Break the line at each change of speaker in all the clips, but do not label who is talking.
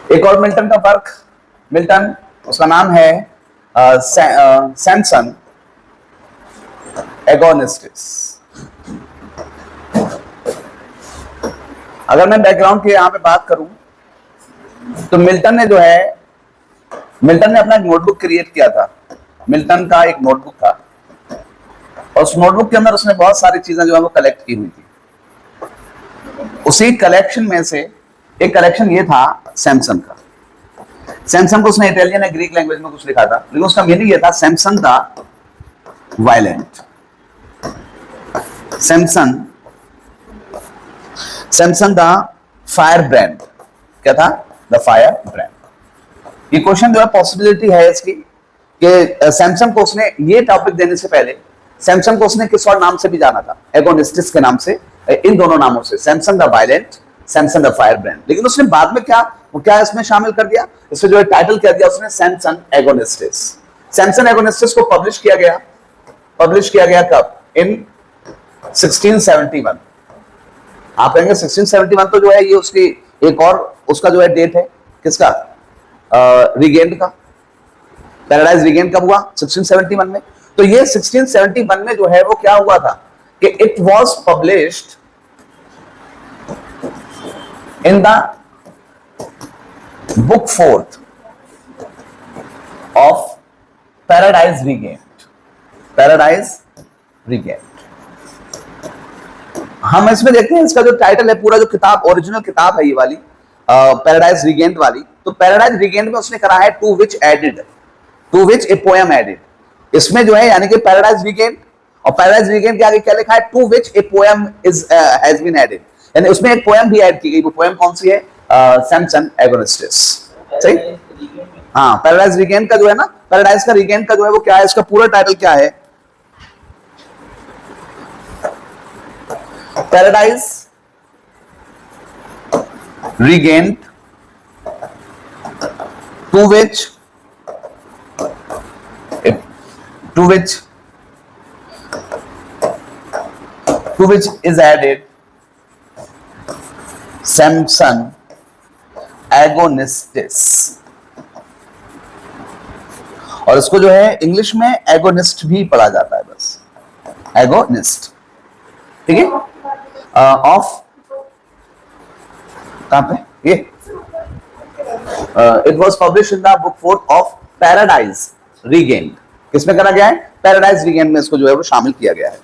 एक और मिल्टन का वर्क, मिल्टन उसका नाम है सैमसन एगोनिस्टिस। अगर मैं बैकग्राउंड की यहां पे बात करूं तो मिल्टन ने अपना एक नोटबुक क्रिएट किया था। मिल्टन का एक नोटबुक था और उस नोटबुक के अंदर उसने बहुत सारी चीजें जो है वो कलेक्ट की हुई थी। उसी कलेक्शन में से एक कलेक्शन ये था सैमसन का। सैमसन को उसने इटालियन या ग्रीक लैंग्वेज में कुछ लिखा था, लेकिन उसका मीनिंग ये था सैमसन था violent. Samson the fire brand. क्या था? The fire brand. ये क्वेश्चन जो है पॉसिबिलिटी है इसकी कि सैमसन को उसने ये टॉपिक देने से पहले सैमसन को उसने किस और नाम से भी जाना था, एगोनिस्टिस के नाम से, इन दोनों नामों से, Samson the violent, Samson the fire brand. लेकिन उसने बाद में क्या इसमें शामिल कर दिया, इसमें जो है टाइटल क्या दिया उसने, सैमसन एगोनिस्टिस। सैमसन एगोनिस्टिस को पब्लिश किया गया कब? इन 1671। आप कहेंगे 1671 तो जो है ये उसकी एक और उसका जो है डेट है, किसका? रिगेंट का। पैराडाइज रिगेंट कब हुआ? 1671 में। तो ये 1671 में जो है वो क्या हुआ था कि it was published in the book 4th of Paradise Regained. हम इसमें देखते हैं इसका जो टाइटल है, पूरा जो किताब, ओरिजिनल किताब है ये वाली पैराडाइज रिगेंट वाली, तो पैराडाइज रिगेंट में उसने करा है to which a poem added. इसमें जो है यानी कि पैराडाइज रिगेंट और पैराडाइज रिगेंट के आगे क्या लिखा है? To which a poem has been added, यानी उसमें एक पोएम भी ऐड की गई। वो पोएम कौन सी है? सैमसन एगोनिस्टिस। सही? हाँ, पैराडाइज रिगेंट का जो है ना, पैराडाइज का रिगेंट का जो है वो क्या है, इसका पूरा टाइटल क्या है? Paradise Regained to which is added Samson Agonistis। और इसको जो है इंग्लिश में एगोनिस्ट भी पढ़ा जाता है, बस एगोनिस्ट। ठीक है? ऑफ कहां पे ये? It was publish in the book 4th of Paradise Regained. किसमें करा गया है? पैराडाइज रिगेंट में इसको जो है वो शामिल किया गया है।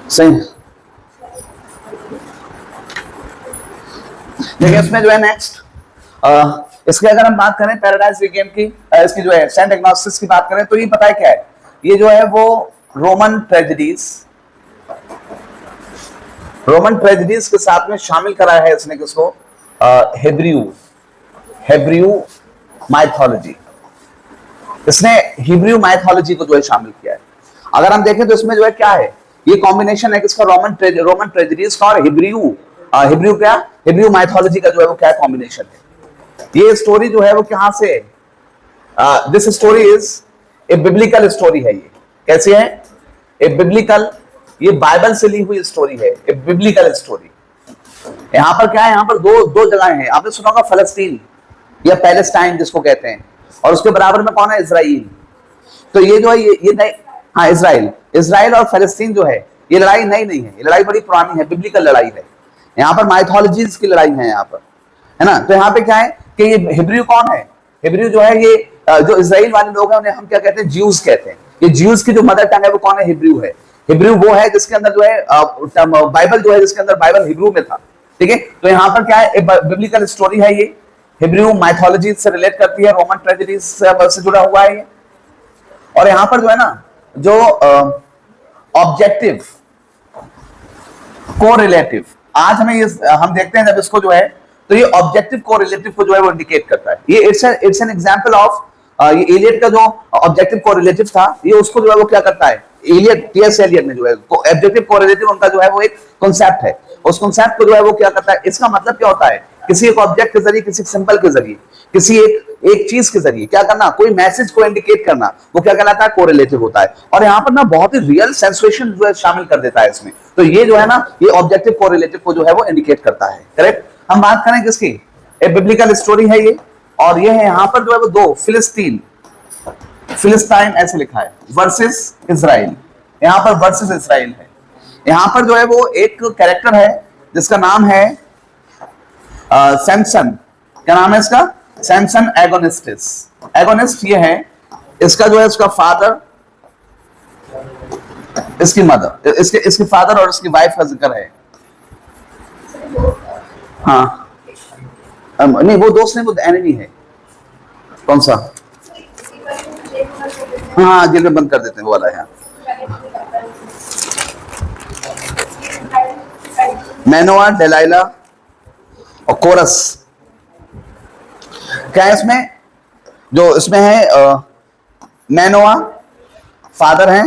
सही। देखिए इसमें जो है नेक्स्ट, इसके अगर हम बात करें पैराडाइज रिगेंट की, इसकी जो है सेंट एग्नोस्टिस की बात करें तो ये पता है क्या है? ये जो है वो रोमन ट्रेजेडीज के साथ में शामिल करा है इसने किसको? Hebrew mythology. इसने हिब्रू माइथोलॉजी को जो है शामिल किया है। अगर हम देखें तो इसमें जो है क्या है, ये कॉम्बिनेशन है किसका? रोमन ट्रेजेडीज का और हिब्रू माइथोलॉजी का जो है वो क्या कॉम्बिनेशन है। ये स्टोरी जो है वो कहां से है? This story is a biblical story है। ये कैसी है? ए बिब्लिकल, ये बाइबल से ली हुई स्टोरी है, ए बिब्लिकल स्टोरी। यहां पर क्या है? यहां पर दो जगहें हैं। आपने सुना होगा फलस्तीन या पैलेस्टाइन जिसको कहते हैं, और उसके बराबर में कौन है? इजराइल। तो ये जो है ये हाँ, इजराइल और फलस्तीन जो है ये लड़ाई नई नहीं है, ये लड़ाई बड़ी पुरानी है, बिब्लिकल लड़ाई है। यहाँ पर माइथोलॉजीज की लड़ाई है यहाँ पर, है ना। तो यहाँ पे क्या है कि ये हिब्रू कौन है? हिब्रू जो है ये जो इजराइल वाले लोग हैं उन्हें हम क्या कहते हैं? ज्यूज कहते हैं। ये ज्यूज की जो मदर टंग है वो कौन है? हिब्रू है। हिब्रू वो है जिसके अंदर जो है बाइबल जो है, जिसके अंदर बाइबल हिब्रू में था। ठीक है? तो यहाँ पर क्या है? बिब्लिकल स्टोरी है ये, हिब्रू माइथोलॉजी से रिलेट करती है, रोमन ट्रेजेडीज से जुड़ा हुआ है ये। और यहाँ पर जो है ना, जो ऑब्जेक्टिव कोरिलेटिव, आज हम देखते हैं जब इसको जो है, तो ये ऑब्जेक्टिव कोरिलेटिव को जो है वो इंडिकेट करता है। ये इट्स एन एग्जांपल ऑफ ये एलियट का जो ऑब्जेक्टिव कोरिलेटिव था, ये उसको जो है वो क्या करता है? एलियट, टीएस एलियट ने जो है ऑब्जेक्टिव कोरिलेटिव उनका जो है वो एक कॉन्सेप्ट है। उस कॉन्सेप्ट को जो है वो क्या करता है, इसका मतलब क्या होता है, किसी एक ऑब्जेक्ट के जरिए, किसी सिंबल के जरिए, किसी एक चीज के जरिए क्या करना, कोई मैसेज को इंडिकेट करना, वो क्या कहलाता है, कोरिलेटिव होता है। और यहाँ पर ना बहुत ही रियल सेंसेशन जो है शामिल कर देता है इसमें। तो ये जो है ना, ये ऑब्जेक्टिव कोरिलेटिव को जो है वो इंडिकेट करता है। करेक्ट। हम बात करें किसकी, ए बिब्लिकल स्टोरी है ये, और ये है यहाँ पर जो है वो दो फिलिस्तीन, फिलिस्ताइन ऐसे लिखा है, वर्सेस इजराइल। यहाँ पर वर्सेस इजराइल है। यहाँ पर जो है वो एक कैरेक्टर है जिसका नाम है सैमसन। क्या नाम है इसका, सैमसन एगोनिस्टिस। एगोनिस्ट ये है, इसका जो है उसका फादर, इसकी मदर, इसके फादर और इसकी वाइफ का जिक्र है। हाँ नहीं, वो दोस्त नहीं, वो एनिमी है। कौन सा, हाँ जेल में बंद कर देते हैं, वो वाला है। मैनोआ, डेलाइला और कोरस। क्या है इसमें, जो इसमें है मैनोआ फादर है,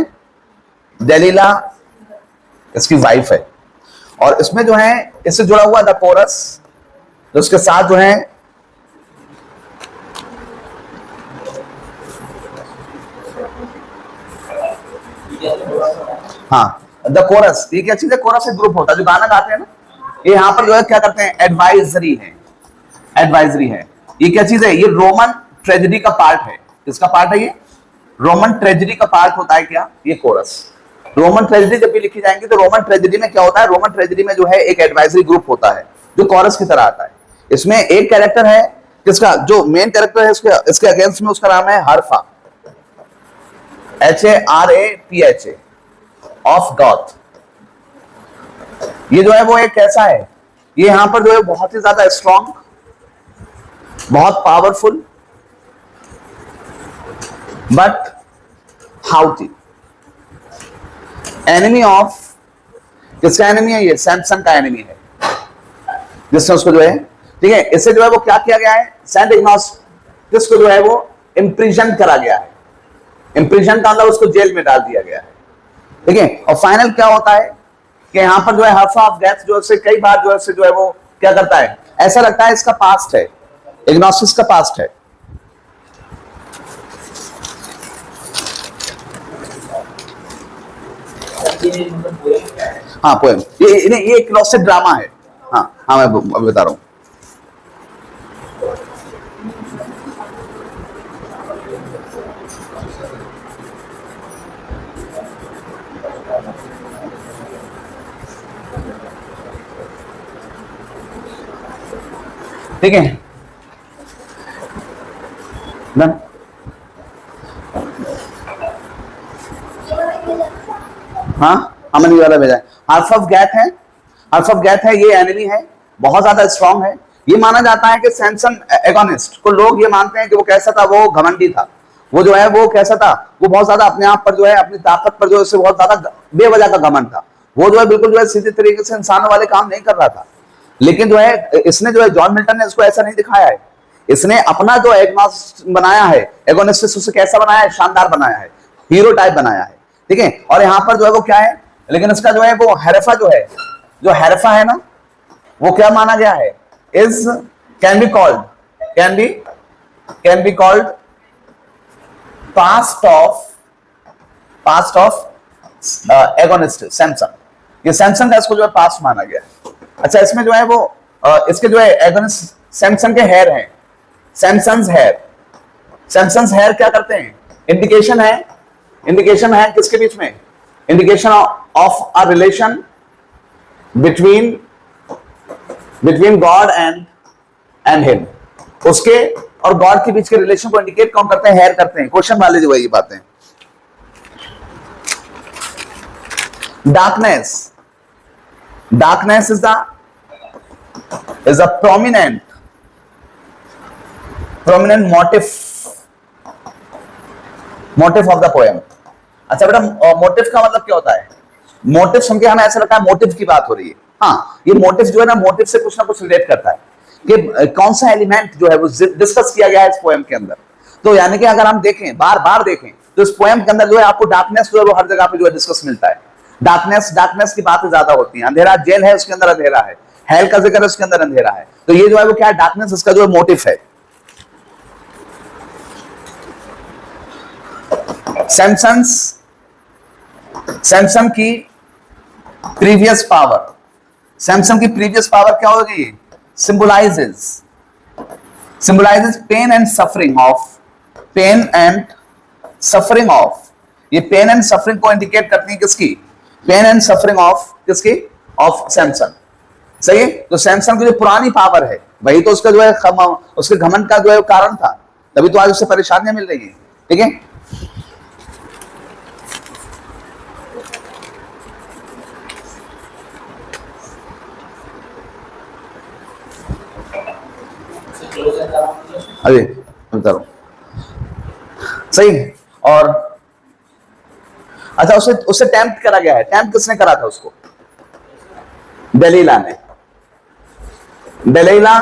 डेलीला इसकी वाइफ है, और इसमें जो है इससे जुड़ा हुआ द कोरस, तो उसके साथ जो है हाँ द कोरस। ये क्या चीज है, कोरस एक ग्रुप होता है जो गाना गाते हैं ना, ये यहाँ पर जो है क्या करते हैं, एडवाइजरी है, एडवाइजरी है। ये क्या चीज है, ये रोमन ट्रेजेडी का पार्ट है। किसका पार्ट है ये, रोमन ट्रेजेडी का पार्ट होता है क्या, ये कोरस। रोमन ट्रेजेडी जब भी लिखी जाएंगी तो रोमन ट्रेजेडी में क्या होता है, रोमन ट्रेजेडी में जो है एक एडवाइजरी ग्रुप होता है जो कोरस की तरह आता है। इसमें एक कैरेक्टर है किसका, जो मेन कैरेक्टर है इसके अगेंस्ट में, उसका नाम है हरफा, HARAPHA, ऑफ गॉड। ये जो है वो एक कैसा है, ये यहां पर जो है बहुत ही ज्यादा स्ट्रॉन्ग, बहुत पावरफुल, बट हाउटी, एनिमी ऑफ, किसका एनिमी है, ये सैमसन का एनिमी है, जिसने उसको जो है, ठीक है, इससे जो है वो क्या किया गया है, सेंट इग्नाटियस को जो है वो इंप्रिजन करा गया है। इंप्रिजन का मतलब उसको जेल में डाल दिया गया है, ठीक है। और फाइनल क्या होता है कि यहां पर जो है हर्फा ऑफ डेथ जो है कई बार जो है वो क्या करता है, ऐसा लगता है इसका पास्ट है, इग्नाटियस का पास्ट है। हाँ पोएम, ये एक ग्नोस्टिक ड्रामा है। हाँ मैं बता रहा हूं। ठीक है ना, हाँ अमन वाला भेजा है। हर्फ ऑफ गैथ है, हर्फ ऑफ गैथ है, ये एनिमी है, बहुत ज्यादा स्ट्रॉन्ग है। ये माना जाता है कि सैमसन एगोनिस्ट को लोग ये मानते हैं कि वो कैसा था, वो घमंडी था, वो जो है वो कैसा था, वो बहुत ज्यादा अपने आप पर जो है, अपनी ताकत पर जो है बहुत ज्यादा बेवजह का घमंड था। वो जो है बिल्कुल जो है सीधे तरीके से इंसानों वाले काम नहीं कर रहा था। लेकिन जो है इसने जो है जॉन मिल्टन ने इसको ऐसा नहीं दिखाया है। इसने अपना जो एग्नोस्ट बनाया है, एगोनिस्ट, उसे कैसा बनाया है, शानदार बनाया है, हीरो टाइप बनाया है, ठीक है। और यहाँ पर जो है वो क्या है, लेकिन इसका जो है वो हेरफा जो है, जो हेरफा है ना, वो क्या माना गया है, is can be called, can be called past of agonist Samson. ये सैमसन का इसको जो है पास्ट माना गया है। अच्छा, इसमें जो है वो इसके जो है एगोनिस्ट सैमसन के हेयर हैं, सैमसन्स हेयर। सैमसन्स हेयर क्या करते हैं, इंडिकेशन है किसके बीच में, indication of a relation between God and him. उसके और गॉड के बीच के रिलेशन को इंडिकेट कौन करते हैं, हेयर करते हैं। क्वेश्चन वाले जो है ये बातें। darkness is a prominent motive of the poem। अच्छा बेटा, मोटिव का मतलब क्या होता है, मोटिव सुन के हमें ऐसा लगता है मोटिव की बात हो रही है। हाँ, ये मोटिव जो है ना, मोटिव से कुछ ना कुछ रिलेट करता है कि कौन सा एलिमेंट जो है वो डिस्कस किया गया है इस पोएम के अंदर। तो यानी कि अगर हम देखें, बार बार देखें तो इस पोएम के अंदर जो है आपको डार्कनेस जो है वो हर जगह पे जो है डिस्कस मिलता है। डार्कनेस की बातें ज्यादा होती हैं। अंधेरा जेल है, उसके अंदर अंधेरा है। हेल का जिक्र है, उसके अंदर अंधेरा है। तो ये जो है वो क्या है, डार्कनेस इसका जो है मोटिव है। सैमसन की प्रीवियस पावर, सैमसन की प्रीवियस पावर क्या होगी? Symbolises pain and suffering of, ये पेन एंड सफरिंग को इंडिकेट करती है किसकी? पेन एंड सफरिंग ऑफ किसकी? Of Samson. सही है। तो सैमसन की जो पुरानी पावर है वही तो उसका जो है उसके घमंड का जो है कारण था, तभी तो आज उससे परेशानियां मिल रही है। ठीक है। अरे उतारो। सही। और अच्छा, उससे टेम्प्ट करा गया है। टेम्प्ट किसने करा था उसको? दलीला ने। Delilah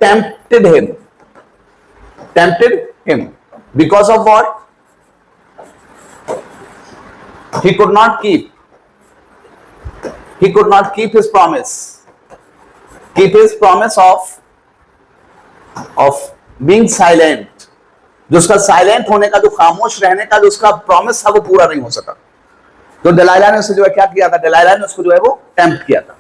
tempted him because of what? He could not keep his promise of being silent। जो उसका साइलेंट होने का, जो खामोश रहने का जो उसका प्रॉमिस था वो पूरा नहीं हो सका। तो दलाइला ने उसे जो है क्या किया था? दलाइला ने उसको जो है वो टेम्प्ट किया था।